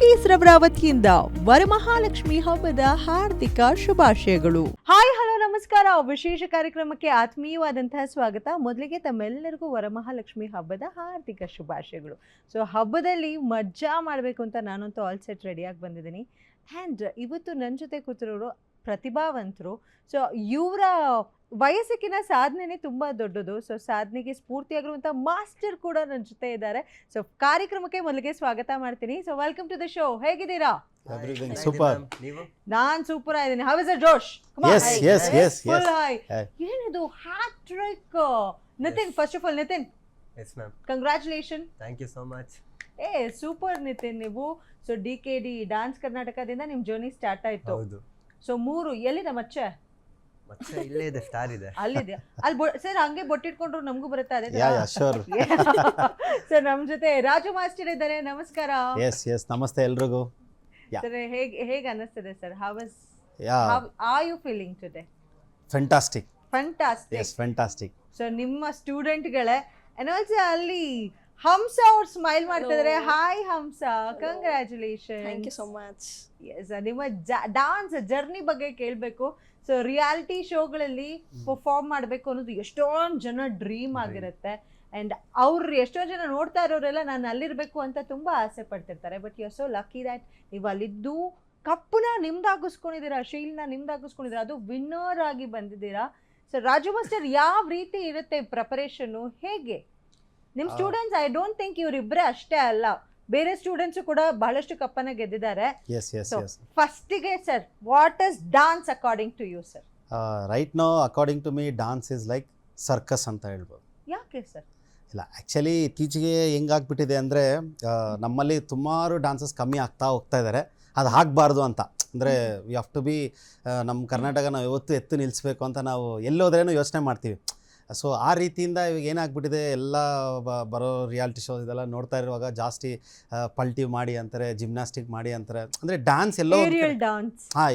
Cookies ರವರ ವತಿಯಿಂದ ವರಮಹಾಲಕ್ಷ್ಮಿ ಹಬ್ಬದ ಹಾರ್ದಿಕ ಶುಭಾಶಯಗಳು. ಹಾಯ್ ಹಲೋ ನಮಸ್ಕಾರ. ವಿಶೇಷ ಕಾರ್ಯಕ್ರಮಕ್ಕೆ ಆತ್ಮೀಯವಾದಂತಹ ಸ್ವಾಗತ. ಮೊದಲಿಗೆ ತಮ್ಮೆಲ್ಲರಿಗೂ ವರಮಹಾಲಕ್ಷ್ಮಿ ಹಬ್ಬದ ಹಾರ್ದಿಕ ಶುಭಾಶಯಗಳು. ಸೊ ಹಬ್ಬದಲ್ಲಿ ಮಜಾ ಮಾಡಬೇಕು ಅಂತ ನಾನಂತೂ ಆಲ್ ಸೆಟ್ ರೆಡಿಯಾಗಿ ಬಂದಿದ್ದೀನಿ. ಆ್ಯಂಡ್ ಇವತ್ತು ನನ್ನ ಜೊತೆ ಕೂತಿರೋರು ಪ್ರತಿಭಾವಂತರು. ಸೊ ಇವರ ವಯಸ್ಸಿನ ಸಾಧನೆನೇ ತುಂಬ ದೊಡ್ಡದು. ಸೊ ಸಾಧನೆಗೆ ಸ್ಫೂರ್ತಿಯಾಗಿರುವಂಥ ಮಾಸ್ಟರ್ ಕೂಡ ನನ್ನ ಜೊತೆ ಇದ್ದಾರೆ. ಸೊ ಕಾರ್ಯಕ್ರಮಕ್ಕೆ ಮೊದಲಿಗೆ ಸ್ವಾಗತ ಮಾಡ್ತೀನಿ. So welcome to the show. ಹೇಗಿದ್ದೀರಾ? Everything super. ನಾನ್ ಸೂಪರ್ ಆಗಿದ್ದೀನಿ. How is it Josh? Yes. ಏನಿದು hattrick? Nitin, first of all Nitin, Yes ma'am. Congratulation. Thank you so much. Super Nitin. ನೀವು ಸೊ DKD ಡಾನ್ಸ್ ಕರ್ನಾಟಕದಿಂದ ನಿಮ್ಮ ಜರ್ನಿ ಸ್ಟಾರ್ಟ್ ಆಯ್ತು. ಹೌದು. ಸೊ 3 ಎಲ್ಲಿದೆ ಮಚ್ಚೆ? ಮತ್ತೆ ಇಲ್ಲೇ ಇದೆ, ಸ್ಟಾರ್ ಇದೆ. ಅಲ್ಲಿದೆ. ಅಲ್ಲಿ ಸರ್ ಹಂಗೆ ಬೊಟ್ಟಿಟ್ಕೊಂಡ್ರು ನಮಗೂ ಬರುತ್ತೆ ಅದೇ ತರ. Yeah, sure. ಸರ್ ನಮ್ಮ ಜೊತೆ ರಾಜು ಮಾಸ್ಟರ್ ಇದ್ದಾರೆ. ನಮಸ್ಕಾರ. Yes, ನಮಸ್ತೆ ಎಲ್ರಿಗೂ. ಸರ್ ಹೇಗೆ ಅನ್ನಿಸ್ತಿದೆ sir? how are you feeling today? Fantastic. Fantastic. Yes, fantastic. So ನಿಮ್ಮ ಸ್ಟೂಡೆಂಟ್ಗಳೇ ಅಂಡ್ ಆಲ್ಸೋ ಅಲ್ಲಿ ಹಂಸ ಅವ್ರು ಸ್ಮೈಲ್ ಮಾಡ್ತಿದ್ದಾರೆ. Hi Hamsa, congratulation. Thank you so much. Yes, ನಿಮ್ಮ ಡಾನ್ಸ್ ಜರ್ನಿ ಬಗ್ಗೆ ಕೇಳಬೇಕು. ಸೊ ರಿಯಾಲಿಟಿ ಶೋಗಳಲ್ಲಿ ಪರ್ಫಾರ್ಮ್ ಮಾಡಬೇಕು ಅನ್ನೋದು ಎಷ್ಟೊಂದು ಜನ ಡ್ರೀಮ್ ಆಗಿರುತ್ತೆ. ಆ್ಯಂಡ್ ಅವ್ರು ಎಷ್ಟೋ ಜನ ನೋಡ್ತಾ ಇರೋರೆಲ್ಲ ನಾನು ಅಲ್ಲಿರಬೇಕು ಅಂತ ತುಂಬ ಆಸೆ ಪಡ್ತಿರ್ತಾರೆ. But you are so lucky that ನೀವು ಅಲ್ಲಿದ್ದು ಕಪ್ಪನ್ನ ನಿಮ್ದಾಗಿಸ್ಕೊಂಡಿದ್ದೀರಾ, ಶೀಲ್ನ ನಿಮ್ದಾಗಿಸ್ಕೊಂಡಿದ್ದೀರಾ, ಅದು ವಿನ್ನರ್ ಆಗಿ ಬಂದಿದ್ದೀರಾ. ಸೊ ರಾಜು ಮಾಸ್ಟರ್, ಯಾವ ರೀತಿ ಇರುತ್ತೆ ಪ್ರಿಪರೇಷನ್ನು? ಹೇಗೆ ನಿಮ್ಮ ಸ್ಟೂಡೆಂಟ್ಸ್? ಐ ಡೋಂಟ್ ಥಿಂಕ್ ಇವರಿಬ್ಬರೇ ಅಷ್ಟೇ ಅಲ್ಲ, ಬೇರೆ ಸ್ಟೂಡೆಂಟ್ಸು ಕೂಡ ಬಹಳಷ್ಟು ಕಪ್ಪನ್ನ ಗೆದ್ದಿದ್ದಾರೆ. Yes. ಫಸ್ಟಿಗೆ sir, what is dance according to you sir? Right now, according to me, dance is like circus ಅಂತ ಹೇಳ್ಬೋದು. ಯಾಕೆ ಸರ್? ಇಲ್ಲ, ಆ್ಯಕ್ಚುಲಿ ಇತ್ತೀಚೆಗೆ ಹೆಂಗಾಗ್ಬಿಟ್ಟಿದೆ ಅಂದರೆ ನಮ್ಮಲ್ಲಿ ಸುಮಾರು ಡಾನ್ಸಸ್ ಕಮ್ಮಿ ಆಗ್ತಾ ಹೋಗ್ತಾ ಇದ್ದಾರೆ. ಅದು ಆಗಬಾರ್ದು ಅಂತ ಅಂದರೆ ವಿ ಹ್ಯಾವ್ ಟು ಬಿ, ನಮ್ಮ ಕರ್ನಾಟಕ ನಾವು ಯಾವತ್ತೂ ಎತ್ತು ನಿಲ್ಲಿಸ್ಬೇಕು ಅಂತ ನಾವು ಎಲ್ಲೋದ್ರೇನೂ ಯೋಚನೆ ಮಾಡ್ತೀವಿ. ಸೊ ಆ ರೀತಿಯಿಂದ ಇವಾಗ ಏನಾಗ್ಬಿಟ್ಟಿದೆ, ಎಲ್ಲ ಬರೋ ರಿಯಾಲಿಟಿ ಶೋಸ್ ಇದೆಲ್ಲ ನೋಡ್ತಾ ಇರುವಾಗ ಜಾಸ್ತಿ ಪಲ್ಟಿ ಮಾಡಿ ಅಂತಾರೆ, ಜಿಮ್ನಾಸ್ಟಿಕ್ ಮಾಡಿ ಅಂತಾರೆ. ಅಂದರೆ ಡ್ಯಾನ್ಸ್ ಎಲ್ಲೋ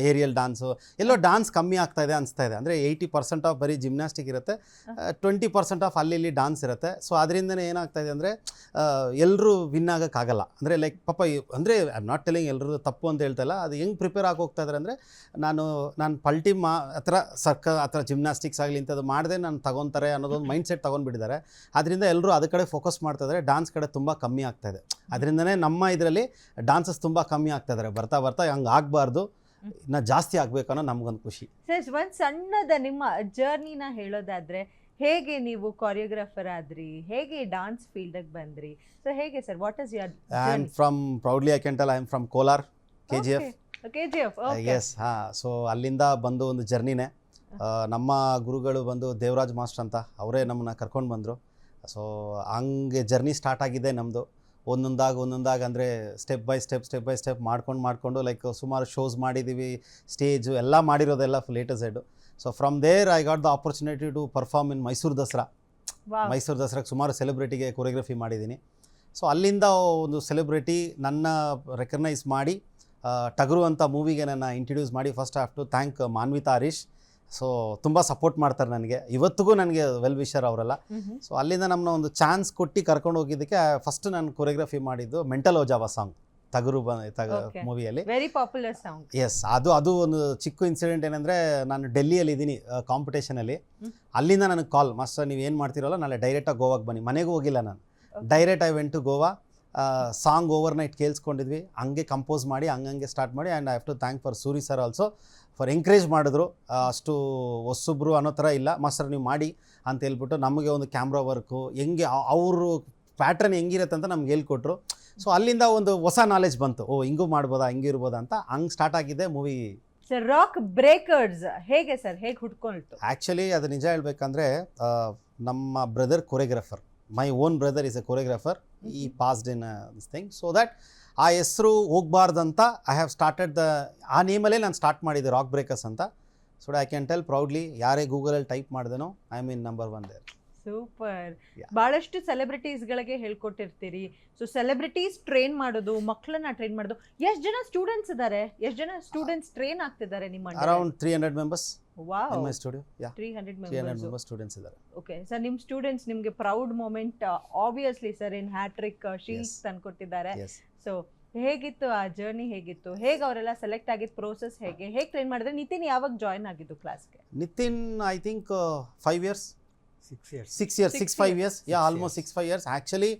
ಏರಿಯಲ್ ಡಾನ್ಸು ಎಲ್ಲೋ ಡಾನ್ಸ್ ಕಮ್ಮಿ ಆಗ್ತಾ ಇದೆ ಅನಿಸ್ತಾ ಇದೆ. ಅಂದರೆ 80% ಆಫ್ ಬರೀ ಜಿಮ್ನಾಸ್ಟಿಕ್ ಇರುತ್ತೆ, 20% ಆಫ್ ಅಲ್ಲಿ ಇಲ್ಲಿ ಡಾನ್ಸ್ ಇರುತ್ತೆ. ಸೊ ಅದರಿಂದನೇ ಏನಾಗ್ತಾ ಇದೆ ಅಂದರೆ ಎಲ್ಲರೂ ವಿನ್ ಆಗೋಕ್ಕಾಗಲ್ಲ. ಅಂದರೆ ಲೈಕ್ ಪಾಪ, ಅಂದರೆ ಐ ಆಮ್ ನಾಟ್ ಟೆಲಿಂಗ್ ಎಲ್ಲರೂ ತಪ್ಪು ಅಂತ ಹೇಳ್ತಾ ಇಲ್ಲ, ಅದು ಹೆಂಗೆ ಪ್ರಿಪೇರ್ ಆಗಿ ಹೋಗ್ತಾ ಇದ್ದಾರೆ ಅಂದರೆ ನಾನು ಪಲ್ಟಿ ಆ ಥರ ಜಿಮ್ನಾಸ್ಟಿಕ್ಸ್ ಆಗಲಿ ಇಂಥದ್ದು ಮಾಡಿದೆ ನಾನು ತಗೊತಾರೆ ಅನ್ನೋದೊಂದು ಮೈಂಡ್ ಸೆಟ್ ತೊಗೊಂಡ್ಬಿಟ್ಟಿದ್ದಾರೆ. ಅದರಿಂದ ಎಲ್ಲರೂ ಅದ್ರ ಕಡೆ ಫೋಕಸ್ ಮಾಡ್ತಾ ಇದ್ದಾರೆ, ಡಾನ್ಸ್ ಕಡೆ ತುಂಬ ಕಮ್ಮಿ ಆಗ್ತಾ ಇದೆ. ಅದರಿಂದನೇ ನಮ್ಮ ಇದರಲ್ಲಿ ಡಾನ್ಸಸ್ ತುಂಬ ಕಮ್ಮಿ ಆಗ್ತಾ ಇದ್ದಾರೆ. ಬರ್ತಾ ಹಂಗೆ ಆಗಬಾರ್ದು, ಇನ್ನು ಜಾಸ್ತಿ ಆಗಬೇಕು ಅನ್ನೋ ನಮಗೊಂದು ಖುಷಿ. ಸರ್, ಒಂದು ಸಣ್ಣದ ನಿಮ್ಮ ಜರ್ನಿನ ಹೇಳೋದಾದರೆ, ಹೇಗೆ ನೀವು ಕೊರಿಯೋಗ್ರಾಫರ್ ಆದ್ರಿ, ಹೇಗೆ ಡಾನ್ಸ್ ಫೀಲ್ಡಿಗೆ ಬಂದ್ರಿ? ಸೊ ಹೇಗೆ sir, what is your I am from, proudly I can tell, I am from Kolar, KGF. Yes. So ಅಲ್ಲಿಂದ ಬಂದು ಒಂದು ಜರ್ನಿನೇ. ನಮ್ಮ ಗುರುಗಳು ಬಂದು ದೇವರಾಜ್ ಮಾಸ್ಟರ್ ಅಂತ, ಅವರೇ ನಮ್ಮನ್ನ ಕರ್ಕೊಂಡು ಬಂದರು. ಸೊ ಹಂಗೆ ಜರ್ನಿ ಸ್ಟಾರ್ಟ್ ಆಗಿದೆ ನಮ್ಮದು. ಒಂದೊಂದಾಗಿ ಅಂದರೆ ಸ್ಟೆಪ್ ಬೈ ಸ್ಟೆಪ್ ಮಾಡ್ಕೊಂಡು ಲೈಕ್ ಸುಮಾರು ಶೋಸ್ ಮಾಡಿದ್ದೀವಿ, ಸ್ಟೇಜು ಎಲ್ಲ ಮಾಡಿರೋದೆಲ್ಲ latest side. So from there I got the opportunity to perform in Mysuru ದಸರಾಗೆ ಸುಮಾರು ಸೆಲೆಬ್ರಿಟಿಗೆ ಕೊರಿಯೋಗ್ರಫಿ ಮಾಡಿದ್ದೀನಿ. ಸೊ ಅಲ್ಲಿಂದ ಒಂದು ಸೆಲೆಬ್ರಿಟಿ ನನ್ನ ರೆಕಗ್ನೈಸ್ ಮಾಡಿ ಟಗರು ಅಂತ ಮೂವಿಗೆ ನನ್ನ ಇಂಟ್ರಡ್ಯೂಸ್ ಮಾಡಿ, first I have to thank Manvitha Harish. So ತುಂಬ ಸಪೋರ್ಟ್ ಮಾಡ್ತಾರೆ ನನಗೆ, ಇವತ್ತಿಗೂ ನನಗೆ ವೆಲ್ ವಿಷರ್ ಅವರೆಲ್ಲ. ಸೊ ಅಲ್ಲಿಂದ ನಮ್ಮನ್ನ ಒಂದು ಚಾನ್ಸ್ ಕೊಟ್ಟು ಕರ್ಕೊಂಡು ಹೋಗಿದ್ದಕ್ಕೆ ಫಸ್ಟ್ ನಾನು ಕೊರಿಯೋಗ್ರಫಿ ಮಾಡಿದ್ದು ಮೆಂಟಲ್ ಓಜಾವ ಸಾಂಗ್, ಟಗರು ಮೂವಿಯಲ್ಲಿ. Very popular song. ಎಸ್, ಅದು ಒಂದು ಚಿಕ್ಕ ಇನ್ಸಿಡೆಂಟ್. ಏನಂದರೆ ನಾನು ಡೆಲ್ಲಿಯಲ್ಲಿ ಇದ್ದೀನಿ ಕಾಂಪಿಟೇಷನಲ್ಲಿ. ಅಲ್ಲಿಂದ ನನಗೆ ಕಾಲ್, ಮಾಸ್ಟರ್ ನೀವು ಏನು ಮಾಡ್ತಿರೋಲ್ಲ, ನಾಳೆ ಡೈರೆಕ್ಟಾಗಿ ಗೋವಾಗೆ ಬನ್ನಿ. ಮನೆಗೂ ಹೋಗಿಲ್ಲ ನಾನು, direct I went to Goa. Song over night ಕೇಳಿಸ್ಕೊಂಡಿದ್ವಿ, ಹಂಗೆ ಕಂಪೋಸ್ ಮಾಡಿ ಹಂಗೆ ಸ್ಟಾರ್ಟ್ ಮಾಡಿ. And I have to thank for Suri sir also for encourage ಮಾಡಿದ್ರು. ಅಷ್ಟು ಹೊಸಬ್ರು ಅನ್ನೋ ಥರ ಇಲ್ಲ, ಮಾಸ್ಟರ್ ನೀವು ಮಾಡಿ ಅಂತ ಹೇಳ್ಬಿಟ್ಟು ನಮಗೆ ಒಂದು ಕ್ಯಾಮ್ರಾ ವರ್ಕು ಹೆಂಗೆ ಅವರು ಪ್ಯಾಟ್ರನ್ ಹೆಂಗಿರುತ್ತೆ ಅಂತ ನಮ್ಗೆ ಹೇಳ್ಕೊಟ್ರು. ಸೊ ಅಲ್ಲಿಂದ ಒಂದು ಹೊಸ ನಾಲೆಜ್ ಬಂತು, ಹಿಂಗೂ ಮಾಡ್ಬೋದಾ, ಹಿಂಗೆ ಇರ್ಬೋದಾ ಅಂತ. ಹಂಗೆ ಸ್ಟಾರ್ಟ್ ಆಗಿದೆ ಮೂವಿ. ಸರ್, ರಾಕ್ ಬ್ರೇಕರ್ಸ್ ಹೇಗೆ ಸರ್, ಹೇಗೆ ಹುಟ್ಕೊಳ್ತು? ಆ್ಯಕ್ಚುಲಿ ಅದು ನಿಜ ಹೇಳ್ಬೇಕಂದ್ರೆ, ನಮ್ಮ brother choreographer, my own brother is a choreographer. He passed in this thing. So that ಆ ಹೆಸರು ಹೋಗ್ಬಾರ್ದಂತ ಐ ಹ್ಯಾವ್ ಸ್ಟಾರ್ಟೆಡ್ ಆ ನೇಮಲ್ಲೇ ನಾನು ಸ್ಟಾರ್ಟ್ ಮಾಡಿದ್ದೆ, ರಾಕ್ ಬ್ರೇಕರ್ಸ್ ಅಂತ. So I can tell proudly, ಯಾರೇ ಗೂಗಲಲ್ಲಿ ಟೈಪ್ ಮಾಡಿದೆನೋ I mean number 1 there. Super. ಬಹಳಷ್ಟು ಸೆಲೆಬ್ರಿಟೀಸ್ಗಳಿಗೆ ಹೇಳ್ಕೊಟ್ಟಿರ್ತೀರಿ. ಸೊ ಸೆಲೆಬ್ರಿಟೀಸ್ ಟ್ರೈನ್ ಮಾಡೋದು, ಮಕ್ಕಳನ್ನ ಟ್ರೈನ್ ಮಾಡೋದು, ಎಷ್ಟು ಜನ ಸ್ಟೂಡೆಂಟ್ಸ್ ಇದ್ದಾರೆ, ಎಷ್ಟು ಜನ ಸ್ಟೂಡೆಂಟ್ಸ್ ಟ್ರೈನ್ ಆಗ್ತಿದ್ದಾರೆ ನಿಮ್ಮ? Around 300 members. Wow, in my studio. Yeah, 300 members students ಇದ್ದಾರೆ. ಓಕೆ ಸರ್, ನಿಮ್ಮ ಸ್ಟೂಡೆಂಟ್ಸ್ ನಿಮಗೆ ಪ್ರೌಡ್ ಮೂಮೆಂಟ್ ಆಬ್ವಿಯಸ್ಲಿ ಸರ್ ಇನ್ ಹ್ಯಾಟ್ರಿಕ್ ಶೀಲ್ಡ್ಸ್ ತಂದ್ಕೊಟ್ಟಿದ್ದಾರೆ. ಸೊ ಹೇಗಿತ್ತು ಆ ಜರ್ನಿ, ಹೇಗಿತ್ತು, ಹೇಗೆ ಅವರೆಲ್ಲ ಸೆಲೆಕ್ಟ್ ಆಗಿದ್ದ ಪ್ರೋಸೆಸ್, ಹೇಗೆ ಟ್ರೈನ್ ಮಾಡಿದ್ರೆ? ನಿತಿನ್ ಯಾವಾಗ ಜಾಯ್ನ್ ಆಗಿದ್ದು ಕ್ಲಾಸ್ಗೆ? Nitin I think 5 years 6 years 5 years almost 6-5 years actually.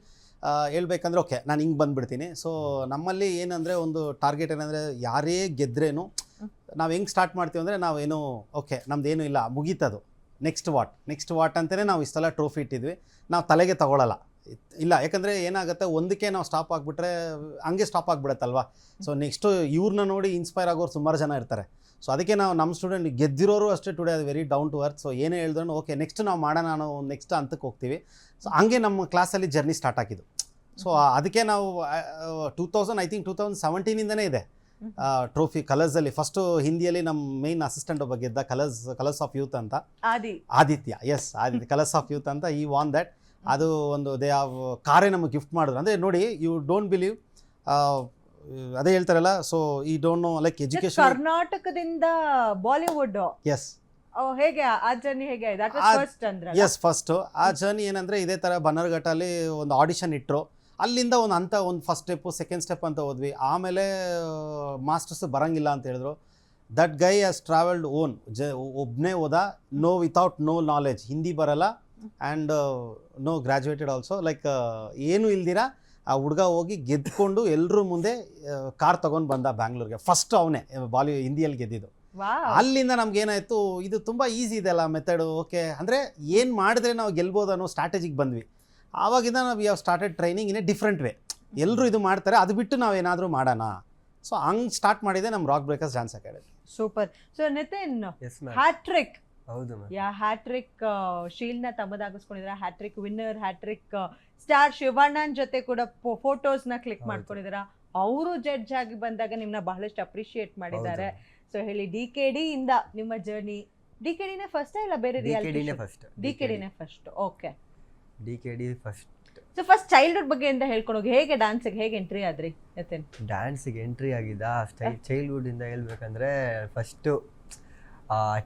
ಹೇಳ್ಬೇಕಂದ್ರೆ ಓಕೆ ನಾನು ಹಿಂಗೆ ಬಂದುಬಿಡ್ತೀನಿ. ಸೊ ನಮ್ಮಲ್ಲಿ ಏನಂದರೆ ಒಂದು ಟಾರ್ಗೆಟ್ ಏನಂದರೆ ಯಾರೇ ಗೆದ್ರೇನು ನಾವು ಹೆಂಗೆ ಸ್ಟಾರ್ಟ್ ಮಾಡ್ತೀವಿ ಅಂದರೆ ನಾವೇನು ಓಕೆ ನಮ್ದೇನು ಇಲ್ಲ ಮುಗೀತದು, ನೆಕ್ಸ್ಟ್ ವಾಟ್ ಅಂತಲೇ ನಾವು ಇಷ್ಟೆಲ್ಲ ಟ್ರೋಫಿ ಇಟ್ಟಿದ್ವಿ. ನಾವು ತಲೆಗೆ ತಗೊಳ್ಳಲ್ಲ ಇಲ್ಲ, ಯಾಕಂದರೆ ಏನಾಗುತ್ತೆ ಒಂದಕ್ಕೆ ನಾವು ಸ್ಟಾಪ್ ಆಗಿಬಿಟ್ರೆ ಹಂಗೆ ಸ್ಟಾಪ್ ಆಗಿಬಿಡುತ್ತಲ್ವ. ಸೊ ನೆಕ್ಸ್ಟು ಇವ್ರನ್ನ ನೋಡಿ ಇನ್ಸ್ಪೈರ್ ಆಗೋರು ಸುಮಾರು ಜನ ಇರ್ತಾರೆ. ಸೊ ಅದಕ್ಕೆ ನಾವು ನಮ್ಮ ಸ್ಟೂಡೆಂಟ್ ಗೆದ್ದಿರೋರು ಅಷ್ಟೇ ಟುಡೇ ಅದು very down to earth. So ಏನೇ ಹೇಳಿದ್ರು ಓಕೆ ನೆಕ್ಸ್ಟ್ ನಾವು ಮಾಡೋಣ ಅನ್ನೋ ನೆಕ್ಸ್ಟ್ ಹಂತಕ್ಕೆ ಹೋಗ್ತೀವಿ. ಸೊ ಹಂಗೆ ನಮ್ಮ ಕ್ಲಾಸಲ್ಲಿ ಜರ್ನಿ ಸ್ಟಾರ್ಟ್ ಆಗಿದ್ದು. ಸೊ ಅದಕ್ಕೆ ನಾವು 2017ಇಂದನೇ ಇದೆ ಟ್ರೋಫಿ ಕಲರ್ಸಲ್ಲಿ. ಫಸ್ಟು ಹಿಂದಿಯಲ್ಲಿ ನಮ್ಮ ಮೇನ್ ಅಸಿಸ್ಟೆಂಟ್ ಒಬ್ಬ ಗೆದ್ದ, ಕಲರ್ಸ್ ಆಫ್ ಯೂತ್ ಅಂತ, ಆದಿತ್ಯ ಕಲರ್ಸ್ ಆಫ್ ಯೂತ್ ಅಂತ. ಈ ವಾನ್ ದಟ್. ಅದು ಒಂದು ದೇ ಕಾರೇ ನಮಗೆ ಗಿಫ್ಟ್ ಮಾಡಿದ್ರು. ಅಂದರೆ ನೋಡಿ, ಯು ಡೋಂಟ್ ಬಿಲೀವ್, ಅದೇ ಹೇಳ್ತಾರಲ್ಲ, ಸೊ ಈ ಡೋಂಟ್ ನೋ ಲೈಕ್ ಎಜುಕೇಶನ್. ಕರ್ನಾಟಕದಿಂದ ಬಾಲಿವುಡ್ ಎಸ್ ಹೇಗೆ ಆ ಜರ್ನಿ ಹೇಗೆ ಆಯ್ತು? ಫಸ್ಟ್ ಅಂದ್ರೆ ಎಸ್ ಫಸ್ಟು ಆ ಜರ್ನಿ ಏನಂದರೆ ಇದೇ ಥರ ಬನ್ನರ್ಘಟ್ಟಲ್ಲಿ ಒಂದು ಆಡಿಷನ್ ಇಟ್ಟರು. ಅಲ್ಲಿಂದ ಒಂದು ಫಸ್ಟ್ ಸ್ಟೆಪ್ಪು ಸೆಕೆಂಡ್ ಸ್ಟೆಪ್ ಅಂತ ಹೋದ್ವಿ. ಆಮೇಲೆ ಮಾಸ್ಟರ್ಸ್ ಬರೋಂಗಿಲ್ಲ ಅಂತ ಹೇಳಿದ್ರು. ದಟ್ ಗೈ ಹ್ಯಾಸ್ ಟ್ರಾವೆಲ್ಡ್ ಒಬ್ಬನೇ ಹೋದ, ವಿತೌಟ್ ನೋ ನಾಲೆಜ್, ಹಿಂದಿ ಬರಲ್ಲ and no graduated also, like ಏನೂ ಇಲ್ದಿರ ಆ ಹುಡುಗ ಹೋಗಿ ಗೆದ್ಕೊಂಡು ಎಲ್ಲರೂ ಮುಂದೆ ಕಾರ್ ತೊಗೊಂಡು ಬಂದ ಬ್ಯಾಂಗ್ಳೂರಿಗೆ. ಫಸ್ಟ್ ಅವನೇ ಹಿಂದಿಯಲ್ಲಿ ಗೆದ್ದಿದ್ದು. ಅಲ್ಲಿಂದ ನಮ್ಗೇನಾಯಿತು, ಇದು ತುಂಬ ಈಸಿ ಇದೆ ಅಲ್ಲ ಮೆಥಡು, ಓಕೆ ಅಂದರೆ ಏನು ಮಾಡಿದ್ರೆ ನಾವು ಗೆಲ್ಬೋದು ಅನ್ನೋ ಸ್ಟ್ರಾಟಜಿಗೆ ಬಂದ್ವಿ. ಆವಾಗಿಂದ ನಾವು we have started training in a different way. ಎಲ್ಲರೂ ಇದು ಮಾಡ್ತಾರೆ, ಅದು ಬಿಟ್ಟು ನಾವು ಏನಾದರೂ ಮಾಡೋಣ. ಸೊ ಹಂಗೆ ಸ್ಟಾರ್ಟ್ ಮಾಡಿದೆ ನಮ್ಮ rock breakers dance academy. Super. So Nitin, yes ma'am. Hattrick, ಹೌದು ಮ್ಯಾಮ್. ಹ್ಯಾಟ್ರಿಕ್ ಶೀಲ್ಡ್ನ ತಮ್ಮದಾಗಿಸ್ಕೊಂಡಿದ್ದೀರಾ, ಹ್ಯಾಟ್ರಿಕ್ ವಿನ್ನರ್, ಹ್ಯಾಟ್ರಿಕ್ ಸ್ಟಾರ್ ಶಿವಣ್ಣನ್ ಜೊತೆ ಕೂಡ ಫೋಟೋಸ್ನ ಕ್ಲಿಕ್ ಮಾಡ್ಕೊಂಡಿದ್ದೀರಾ. ಅವರು ಜಡ್ಜ್ ಆಗಿ ಬಂದಾಗ ನಿಮ್ಮನ್ನ ಬಹಳಷ್ಟು ಅಪ್ರಿಷಿಯೇಟ್ ಮಾಡಿದ್ದಾರೆ. ಸೊ ಹೇಳಿ, DKD ಇಂದ ನಿಮ್ಮ ಜರ್ನಿ, DKDನೇ ಫಸ್ಟ್ ಇಲ್ಲ ಬೇರೆ DKDನೇ ಫಸ್ಟ್? DKDನೇ first. Okay, DKD first. So first childhood ಬಗ್ಗೆ ಅಂತ ಹೇಳ್ಕೊಂಡು ಹೋಗಿ, ಹೇಗೆ ಡ್ಯಾನ್ಸಿಗೆ ಹೇಗೆ ಎಂಟ್ರಿ ಆದ್ರಿ ನಿತಿನ್? ಡ್ಯಾನ್ಸಿಗೆ ಎಂಟ್ರಿ ಆಗಿದ್ದ ಚೈಲ್ಡ್ಹುಡ್ಡಿಂದ ಹೇಳ್ಬೇಕಂದ್ರೆ ಫಸ್ಟು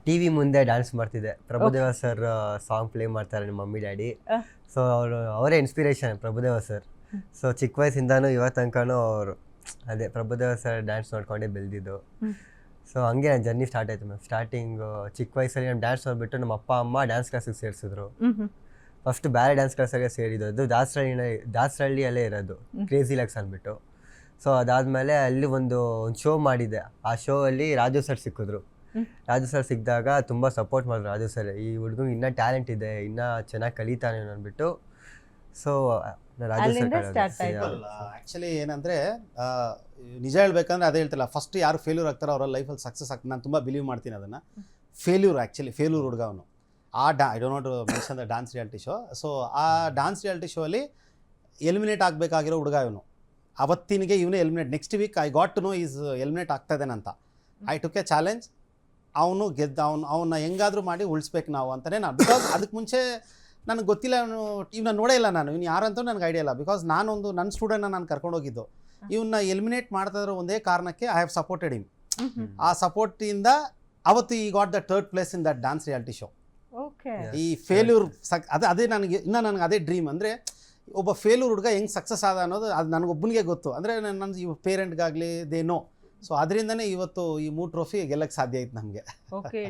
TV ಮುಂದೆ ಡ್ಯಾನ್ಸ್ ಮಾಡ್ತಿದ್ದೆ. ಪ್ರಭುದೇವ ಸರ್ ಸಾಂಗ್ ಪ್ಲೇ ಮಾಡ್ತಾರೆ ನಮ್ಮ ಮಮ್ಮಿ ಡ್ಯಾಡಿ. ಸೊ ಅವರೇ ಇನ್ಸ್ಪಿರೇಷನ್ ಪ್ರಭುದೇವ ಸರ್. ಸೊ ಚಿಕ್ಕ ವಯಸ್ಸಿಂದನೂ ಇವತ್ತು ತನಕನೂ ಅವರು ಅದೇ ಪ್ರಭುದೇವ ಸರ್ ಡ್ಯಾನ್ಸ್ ನೋಡ್ಕೊಂಡೇ ಬೆಳೆದಿದ್ದು. ಸೊ ಹಂಗೆ ನನ್ನ ಜರ್ನಿ ಸ್ಟಾರ್ಟ್ ಆಯಿತು ಮ್ಯಾಮ್. ಸ್ಟಾರ್ಟಿಂಗ್ ಚಿಕ್ಕ ವಯಸ್ಸಲ್ಲಿ ನಮ್ಮ ಡ್ಯಾನ್ಸ್ ನೋಡ್ಬಿಟ್ಟು ನಮ್ಮ ಅಪ್ಪ ಅಮ್ಮ ಡ್ಯಾನ್ಸ್ ಕ್ಲಾಸಿಗೆ ಸೇರಿಸಿದ್ರು. ಫಸ್ಟ್ ಬೇರೆ ಡ್ಯಾನ್ಸ್ ಕ್ಲಾಸಾಗೆ ಸೇರಿದ್ದು. ಅದು ದಾಸರಳ್ಳಿಯಲ್ಲೇ ಇರೋದು, ಕ್ರೇಜಿ ಲಕ್ಸ್ ಅಂದ್ಬಿಟ್ಟು. ಸೊ ಅದಾದಮೇಲೆ ಅಲ್ಲಿ ಒಂದು ಶೋ ಮಾಡಿದ್ದೆ. ಆ ಶೋ ಅಲ್ಲಿ ರಾಜು ಸರ್ ಸಿಕ್ಕಿದ್ರು. ರಾಜು ಸರ್ ಸಿಕ್ಕಿದಾಗ ತುಂಬ ಸಪೋರ್ಟ್ ಮಾಡಿದ್ರು. ರಾಜು ಸರ್ ಈ ಹುಡುಗಂಗೆ ಇನ್ನೂ ಟ್ಯಾಲೆಂಟ್ ಇದೆ, ಇನ್ನೂ ಚೆನ್ನಾಗಿ ಕಲಿತಾನೆ ಅಂದ್ಬಿಟ್ಟು. ಸೊ ರಾಜು ಸರ್ ಆ್ಯಕ್ಚುಲಿ ಏನಂದರೆ ನಿಜ ಹೇಳ್ಬೇಕಂದ್ರೆ ಅದೇ ಹೇಳ್ತಿಲ್ಲ, ಫಸ್ಟ್ ಯಾರು ಫೇಲ್ಯೂರ್ ಆಗ್ತಾರೋ ಅವರ ಲೈಫಲ್ಲಿ ಸಕ್ಸಸ್ ಆಗ್ತಾರೆ. ನಾನು ತುಂಬ ಬಿಲೀವ್ ಮಾಡ್ತೀನಿ ಅದನ್ನು. ಫೇಲ್ಯೂರ್ ಹುಡುಗ ಅವನು. I don't not mention the dance reality show. So ಆ ಡ್ಯಾನ್ಸ್ ರಿಯಾಲಿಟಿ ಶೋ ಅಲ್ಲಿ ಎಲಿಮಿನೇಟ್ ಆಗಬೇಕಾಗಿರೋ ಹುಡುಗ ಇವನು. ಅವತ್ತಿನಿಗೆ ಇವನೇ eliminate. Next week I got to know is eliminate ಆಗ್ತಾ ಇದ್ದಾನಂತ. I took a challenge. ಅವನು ಅವನ್ನ ಹೆಂಗಾದರೂ ಮಾಡಿ ಉಳಿಸ್ಬೇಕು ನಾವು ಅಂತಲೇ ನಾನು. ಬಿಕಾಸ್ ಅದಕ್ಕೆ ಮುಂಚೆ ನನಗೆ ಗೊತ್ತಿಲ್ಲ, ಇವನ್ನ ನೋಡೇ ಇಲ್ಲ ನಾನು, ಇವ್ನು ಯಾರಂತೂ ನನಗೆ ಐಡಿಯಾ ಇಲ್ಲ. ಬಿಕಾಸ್ ನಾನೊಂದು ನನ್ನ ಸ್ಟೂಡೆಂಟ್ನ ನಾನು ಕರ್ಕೊಂಡೋಗಿದ್ದು. ಇವನ್ನ ಎಲಿಮಿನೇಟ್ ಮಾಡ್ತಾ ಇರೋ ಒಂದೇ ಕಾರಣಕ್ಕೆ ಐ ಹ್ಯಾವ್ ಸಪೋರ್ಟೆಡ್ ಹಿಮ್. ಆ ಸಪೋರ್ಟಿಂದ ಅವತ್ತು ಈ got the 3rd place in that dance reality show. ಈ ಫೇಲ್ಯೂರ್ ಅದೇ ನನಗೆ ಅದೇ ಡ್ರೀಮ್. ಅಂದರೆ ಒಬ್ಬ ಫೇಲ್ಯೂರ್ ಹುಡುಗ ಹೆಂಗೆ ಸಕ್ಸಸ್ ಆದ ಅನ್ನೋದು ಅದು ನನಗೊಬ್ಬನಿಗೆ ಗೊತ್ತು. ಅಂದರೆ ನನ್ನ ಇವ್ ಪೇರೆಂಟ್ಗಾಗಲಿ ದೇ ನೋ. ಸೊ ಅದರಿಂದನೇ ಇವತ್ತು ಈ 3 ಟ್ರೋಫಿ ಗೆಲ್ಲಕ್ಕೆ ಸಾಧ್ಯ ಆಯ್ತು ನಮಗೆ.